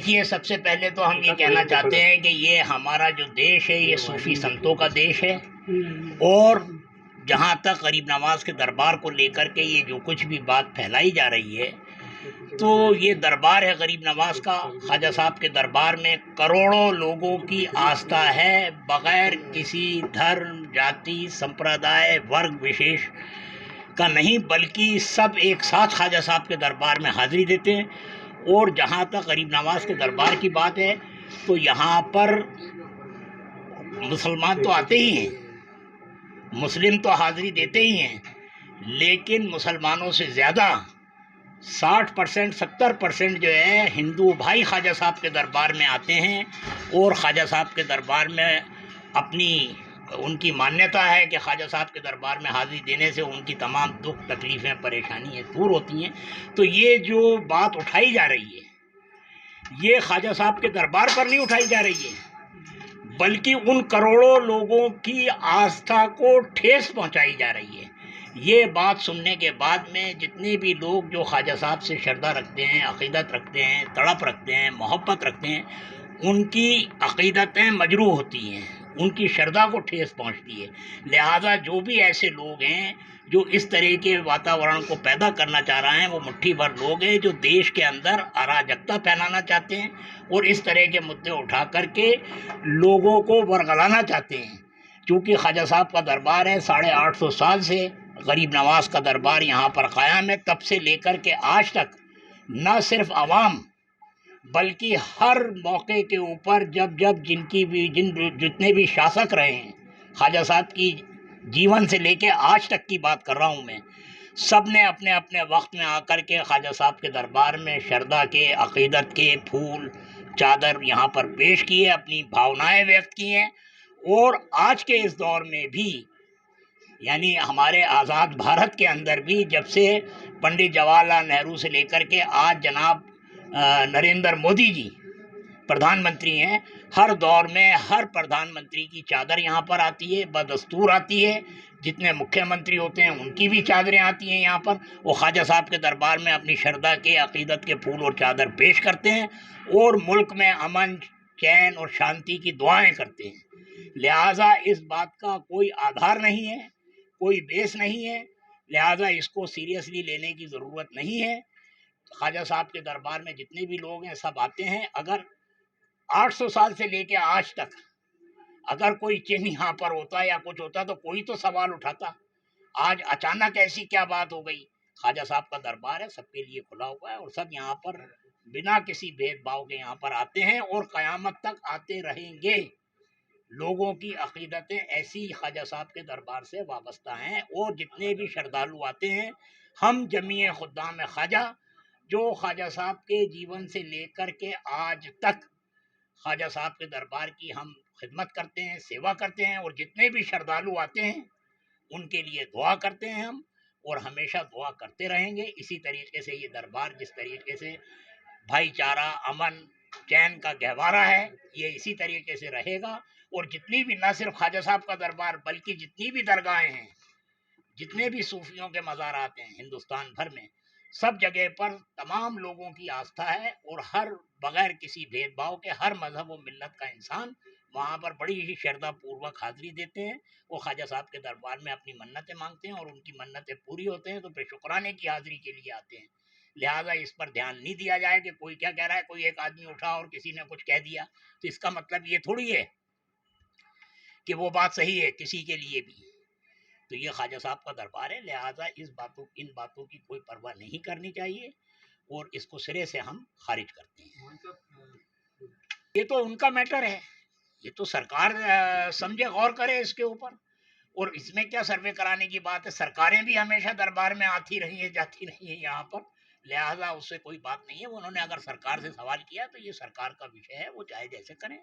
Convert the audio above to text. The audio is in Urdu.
دیکھیے، سب سے پہلے تو ہم یہ کہنا چاہتے ہیں کہ یہ ہمارا جو دیش ہے یہ صوفی سنتوں کا دیش ہے، اور جہاں تک غریب نواز کے دربار کو لے کر کے یہ جو کچھ بھی بات پھیلائی جا رہی ہے، تو یہ دربار ہے غریب نواز کا، خواجہ صاحب کے دربار میں کروڑوں لوگوں کی آستھا ہے، بغیر کسی دھرم، جاتی، سمپردائے، ورگ وشیش کا نہیں، بلکہ سب ایک ساتھ خواجہ صاحب کے دربار میں حاضری دیتے ہیں۔ اور جہاں تک غریب نواز کے دربار کی بات ہے تو یہاں پر مسلمان تو آتے ہی ہیں، مسلم تو حاضری دیتے ہی ہیں، لیکن مسلمانوں سے زیادہ 60% 70% جو ہے ہندو بھائی خواجہ صاحب کے دربار میں آتے ہیں، اور خواجہ صاحب کے دربار میں ان کی مانیتا ہے کہ خواجہ صاحب کے دربار میں حاضری دینے سے ان کی تمام دکھ تکلیفیں پریشانیاں دور ہوتی ہیں۔ تو یہ جو بات اٹھائی جا رہی ہے یہ خواجہ صاحب کے دربار پر نہیں اٹھائی جا رہی ہے، بلکہ ان کروڑوں لوگوں کی آستھا کو ٹھیس پہنچائی جا رہی ہے۔ یہ بات سننے کے بعد میں جتنے بھی لوگ جو خواجہ صاحب سے شردہ رکھتے ہیں، عقیدت رکھتے ہیں، تڑپ رکھتے ہیں، محبت رکھتے ہیں، ان کی عقیدتیں مجروح ہوتی ہیں، ان کی شردہ کو ٹھیس پہنچتی ہے۔ لہٰذا جو بھی ایسے لوگ ہیں جو اس طرح کے واتاورن کو پیدا کرنا چاہ رہے ہیں، وہ مٹھی بھر لوگ ہیں جو دیش کے اندر اراجکتا پھیلانا چاہتے ہیں اور اس طرح کے مدعے اٹھا کر کے لوگوں کو ورگلانا چاہتے ہیں۔ چونکہ خواجہ صاحب کا دربار ہے 850 سال سے غریب نواز کا دربار یہاں پر قائم ہے، تب سے لے کر کے آج تک نہ صرف عوام بلکہ ہر موقع کے اوپر جتنے بھی شاسک رہے ہیں، خواجہ صاحب کی جیون سے لے کے آج تک کی بات کر رہا ہوں میں، سب نے اپنے اپنے وقت میں آ کر کے خواجہ صاحب کے دربار میں شردا کے، عقیدت کے پھول چادر یہاں پر پیش کیے، اپنی بھاونائیں ویکت کی ہیں۔ اور آج کے اس دور میں بھی، یعنی ہمارے آزاد بھارت کے اندر بھی، جب سے پنڈت جواہر لال نہرو سے لے کر کے آج جناب نریندر مودی جی پردھان منتری ہیں، ہر دور میں ہر پردھان منتری کی چادر یہاں پر آتی ہے، بدستور آتی ہے، جتنے مکھیہ منتری ہوتے ہیں ان کی بھی چادریں آتی ہیں یہاں پر، وہ خواجہ صاحب کے دربار میں اپنی شردا کے، عقیدت کے پھول اور چادر پیش کرتے ہیں اور ملک میں امن، چین اور شانتی کی دعائیں کرتے ہیں۔ لہٰذا اس بات کا کوئی آدھار نہیں ہے، کوئی بیس نہیں ہے، لہٰذا اس کو سیریسلی لینے کی ضرورت نہیں ہے۔ خواجہ صاحب کے دربار میں جتنے بھی لوگ ہیں سب آتے ہیں۔ اگر 800 سال سے لے کے آج تک اگر کوئی چین یہاں پر ہوتا یا کچھ ہوتا تو کوئی تو سوال اٹھاتا، آج اچانک ایسی کیا بات ہو گئی؟ خواجہ صاحب کا دربار ہے، سب کے لیے کھلا ہوا ہے، اور سب یہاں پر بنا کسی بھید بھاؤ کے یہاں پر آتے ہیں اور قیامت تک آتے رہیں گے۔ لوگوں کی عقیدتیں ایسی خواجہ صاحب کے دربار سے وابستہ ہیں، اور جتنے بھی شردالو آتے ہیں، ہم جمیع خدام خواجہ جو خواجہ صاحب کے جیون سے لے کر کے آج تک خواجہ صاحب کے دربار کی ہم خدمت کرتے ہیں، سیوا کرتے ہیں، اور جتنے بھی شردالو آتے ہیں ان کے لیے دعا کرتے ہیں ہم، اور ہمیشہ دعا کرتے رہیں گے۔ اسی طریقے سے یہ دربار جس طریقے سے بھائی چارہ، امن، چین کا گہوارہ ہے، یہ اسی طریقے سے رہے گا۔ اور جتنی بھی، نہ صرف خواجہ صاحب کا دربار بلکہ جتنی بھی درگاہیں ہیں، جتنے بھی صوفیوں کے مزارات ہیں ہندوستان بھر میں، سب جگہ پر تمام لوگوں کی آستھا ہے، اور ہر بغیر کسی بھید بھاؤ کے ہر مذہب و ملت کا انسان وہاں پر بڑی ہی شردا پوروک حاضری دیتے ہیں۔ وہ خواجہ صاحب کے دربار میں اپنی منتیں مانگتے ہیں، اور ان کی منتیں پوری ہوتے ہیں تو پھر شکرانے کی حاضری کے لیے آتے ہیں۔ لہٰذا اس پر دھیان نہیں دیا جائے کہ کوئی کیا کہہ رہا ہے، کوئی ایک آدمی اٹھا اور کسی نے کچھ کہہ دیا تو اس کا مطلب یہ تھوڑی ہے کہ وہ بات صحیح ہے کسی کے لیے بھی۔ تو یہ خواجہ صاحب کا دربار ہے، لہٰذا ان باتوں کی کوئی پرواہ نہیں کرنی چاہیے، اور اس کو سرے سے ہم خارج کرتے ہیں۔ یہ تو ان کا میٹر ہے، یہ تو سرکار سمجھے، غور کرے اس کے اوپر، اور اس میں کیا سروے کرانے کی بات ہے؟ سرکاریں بھی ہمیشہ دربار میں آتی رہی ہیں، جاتی رہی ہیں یہاں پر، لہٰذا اس سے کوئی بات نہیں ہے۔ انہوں نے اگر سرکار سے سوال کیا تو یہ سرکار کا وشے ہے، وہ چاہے جیسے کریں۔